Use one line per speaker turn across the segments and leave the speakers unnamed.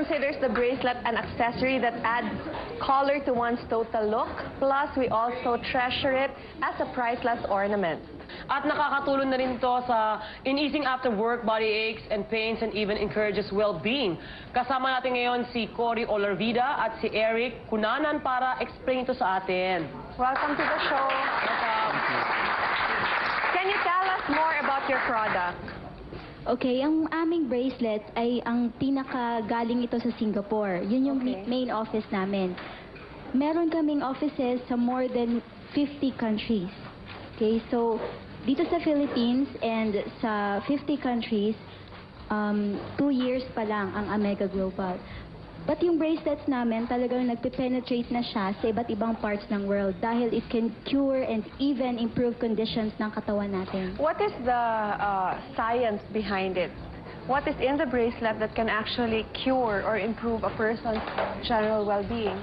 considers the bracelet an accessory that adds color to one's total look. Plus, we also treasure it as a priceless ornament.
At nakakatulong na rin ito sa in easing after work, body aches and pains, and even encourages well-being. Kasama natin ngayon si Cory Olarvida at si Eric Cunanan para explain ito sa atin.
Welcome to the show. Can you tell us more about your product?
Okay, ang aming bracelet ay ang pinakagaling ito sa Singapore. Yun yung main office namin. Meron kaming offices sa more than 50 countries. Okay, so dito sa Philippines and sa 50 countries, 2 years pa lang ang Amega Global. But yung bracelets namin talagang nagpe-penetrate na siya sa iba't ibang parts ng world dahil it can cure and even improve conditions ng katawan natin.
What is the science behind it? What is in the bracelet that can actually cure or improve a person's general well-being?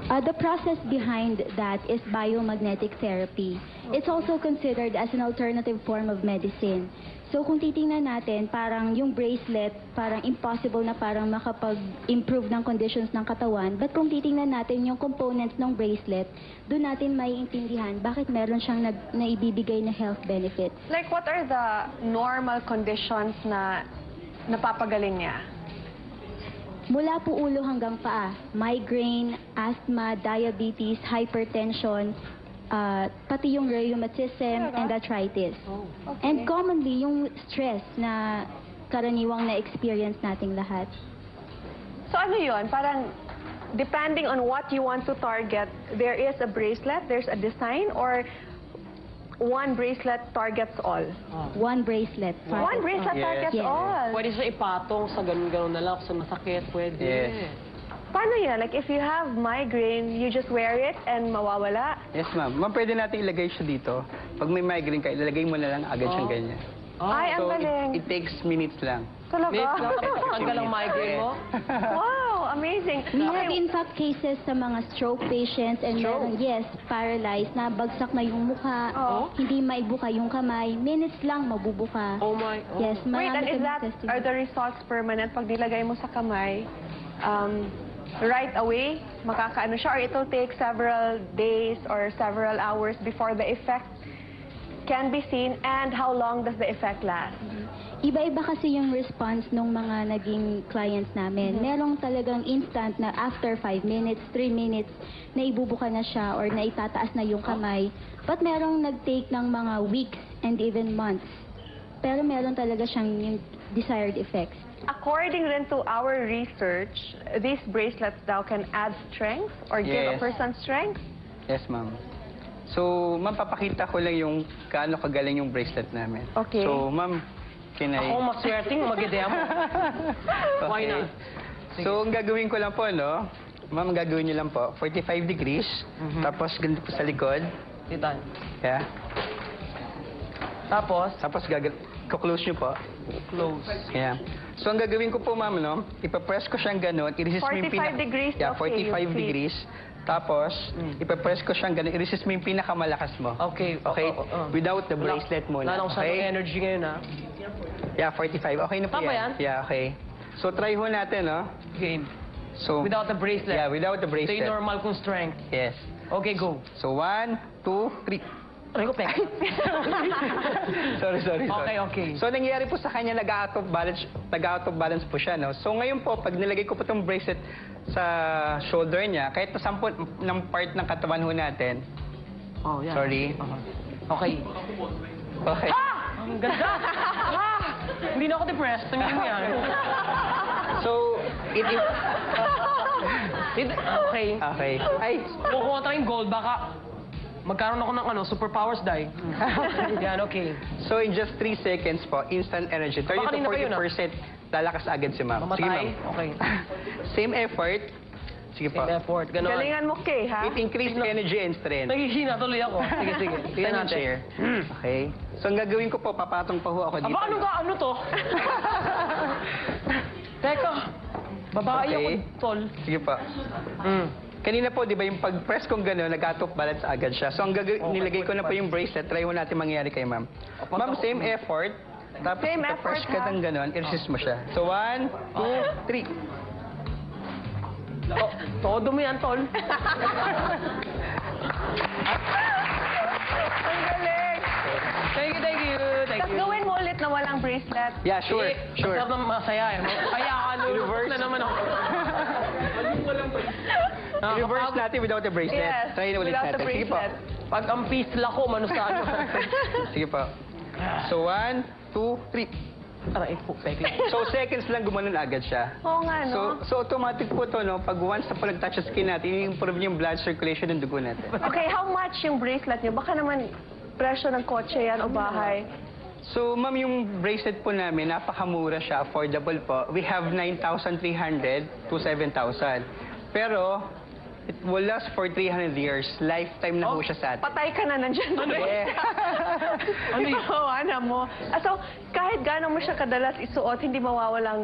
The process behind that is biomagnetic therapy. It's also considered as an alternative form of medicine. So kung titingnan natin, parang yung bracelet, parang impossible na parang makapag-improve ng conditions ng katawan. But kung titingnan natin yung components ng bracelet, doon natin maiintindihan bakit meron siyang naibibigay na health benefits.
Like what are the normal conditions na napapagaling niya?
Mula po ulo hanggang paa, migraine, asthma, diabetes, hypertension, pati yung rheumatism and arthritis. And commonly, yung stress na karaniwang na-experience nating lahat.
So ano yun? Parang depending on what you want to target, there is a bracelet, there's a design, or one bracelet targets all?
One bracelet.
One bracelet targets all?
Pwede siya ipatong sa ganun-ganun na lang, sa masakit, pwede.
Yes.
Paano yan? Like if you have migraine, you just wear it and mawawala?
Yes, ma'am. Ma'am, pwede natin ilagay siya dito. Pag may migraine ka, ilalagay mo na lang agad siyang ganyan.
Ay, ang
So,
galing.
it takes minutes lang.
Talaga?
Minutes lang, tanggal ang migraine mo?
Wow, amazing.
We have in fact cases sa mga stroke patients and meron, yes, paralyzed, na bagsak na yung mukha, hindi maibuka yung kamay, minutes lang mabubuka.
Oh my,
Yes,
Wait, and
marami
is
kami
that,
testing.
are the results permanent? Pag nilagay mo sa kamay, right away, makakaano siya? Or it will take several days or several hours before the effect can be seen? And how long does the effect last?
Iba-iba kasi yung response ng mga naging clients namin. Merong talagang instant na after 5 minutes, 3 minutes, na ibubuka na siya or na itataas na yung kamay. But merong nag-take ng mga weeks and even months. Pero meron talaga siyang yung desired effects.
According rin to our research, these bracelets daw can add strength or give a
Yes.
person strength?
Yes, ma'am. So, ma'am, papakita ko lang yung gaano kagaling yung bracelet namin.
Okay.
So, ma'am, can I...
Ako maswerteng mag-idea mo. Why not?
So, ang gagawin ko lang po, no? Ma'am, ang gagawin niyo lang po, 45 degrees. Tapos, ganito po sa likod.
Titan.
Yeah.
Tapos,
Kuklose niyo po.
close.
Yeah. So, ang gagawin ko po, ma'am, no? Ipapress ko siyang gano'n. I-resist mo yung
45 degrees?
Yeah,
Okay,
45
you
degrees. Tapos, ipapress ko siyang gano'n. I-resist mo yung pinakamalakas mo.
Okay.
Okay? Without the bracelet muna.
Wala akong
Okay?
energy ngayon, ha?
Yeah, 45. Okay na po
Tama yan?
yan? Yeah, okay. So, try ho natin, no?
Game.
So,
Without the bracelet.
Yeah, without the
Ito
bracelet.
yung normal kong strength.
Yes.
Okay, go.
So, 1, 2, 3.
Aray ko, pek.
Sorry.
Okay.
So, nangyayari po sa kanya, nag-out of balance po siya, no? So, ngayon po, pag nilagay ko po itong bracelet sa shoulder niya, kahit nasampot ng part ng katawan ho natin.
Oh, yan.
Sorry.
Okay.
Okay.
Ang ganda! Hindi na ako depressed. Tingnan mo yan.
So,
Okay.
Okay. Ay,
Kukuha tayo yung gold, baka magkaroon ako ng superpowers die. Yan, okay.
so in just 3 seconds po, instant energy. 30
Baka
to
kanina pa yun,
40% lalakas agad si ma'am. Sige,
Mamatay?
ma'am.
Okay.
Same effort. Sige po.
Same effort, gano'n.
Galingan mo, Kay, ha?
It increased energy and strength.
Nagihina tuloy ako. Sige. Tingnan
Stand
natin.
chair. Okay. So, ang gagawin ko po, papatong pa ho ako dito.
Aba, ano to? Teka. Babae
Okay.
ako, tol.
Sige po. Kanina po, di ba, yung pag-press kong gano'n, nag-out of balance agad siya. So, ang nilagay ko na po yung bracelet. Try mo natin mangyari kay ma'am. Ma'am, same effort. Tapos
Same
ita-press
effort,
ka
ha?
ng ganon, i-resist mo siya. So 1, 2, 3.
Todo mo yan, tol.
Ang galing.
Thank you, thank you, thank
Tapos
you.
gawin mo ulit na walang bracelet.
Yeah, sure,
Eh,
sure.
Masarap na masaya eh. Kaya
Reverse.
na naman ako.
I-reverse natin without the bracelet.
Yes,
Try na ulit
without the
natin. Sige po.
bracelet.
Pag ang pisla ko, manusano.
Sige po. So 1, 2, 3.
Aray po, peke.
So seconds lang gumanon agad siya.
Oo nga, no?
So automatic po to, no? Pag once na po nag-touch sa skin natin, i-improve niya yung blood circulation ng dugo natin.
Okay, how much yung bracelet niyo? Baka naman presyo ng kotse yan o bahay.
So, ma'am, yung bracelet po namin, napakamura siya, affordable po. We have 9,300 to 7,000. Pero, it will last for 300 years. Lifetime na po siya sa atin.
Patay ka na nandyan.
Yeah.
Ano yung kawana mo? So, kahit gaano mo siya kadalas isuot, hindi mawawala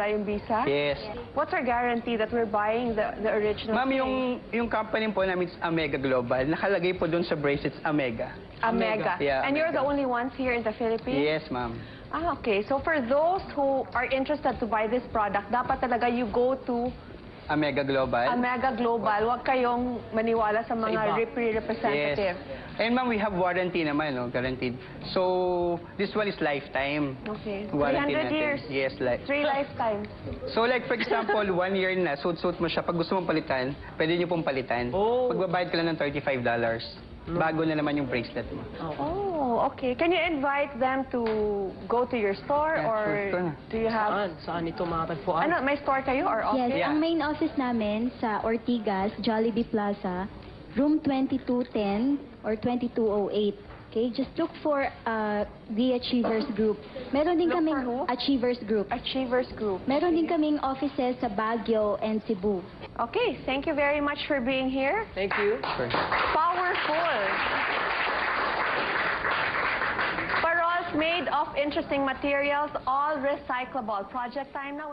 yung visa?
Yes.
What's our guarantee that we're buying the original
Ma'am,
thing?
yung company po namin is Omega Global. Nakalagay po doon sa bracelets Omega.
Omega.
Yeah,
And you're
Omega.
the only ones here in the Philippines?
Yes, ma'am.
Ah, okay. So for those who are interested to buy this product, dapat talaga you go to
Omega Global.
Omega Global. Huwag kayong maniwala sa mga
iba.
representative.
And ma'am, we have warranty naman, no? Guaranteed. So, this one is lifetime.
Okay.
Warranty
300
natin.
years.
Yes,
3 lifetimes.
So like for example, 1 year na, suit mo siya. Pag gusto mong palitan, pwede niyo pong palitan.
Oh.
Pagbabayad ka lang ng $35. Bago na naman yung bracelet mo.
Oh, okay. Can you invite them to go to your store
Yeah,
or
sure. Ito na.
do you have...
Saan ito matatagpuan?
Ano, may store kayo or office?
Yes,
Yeah.
ang main office namin sa Ortigas, Jollibee Plaza, room 2210 or 2208. Okay, just look for the Achievers Group. Meron din
Look
kaming
for who?
Achievers Group.
Achievers Group.
Meron din kaming offices sa Baguio and Cebu.
Okay, thank you very much for being here.
Thank you.
Sure.
Powerful. Paroles made of interesting materials, all recyclable. Project time now.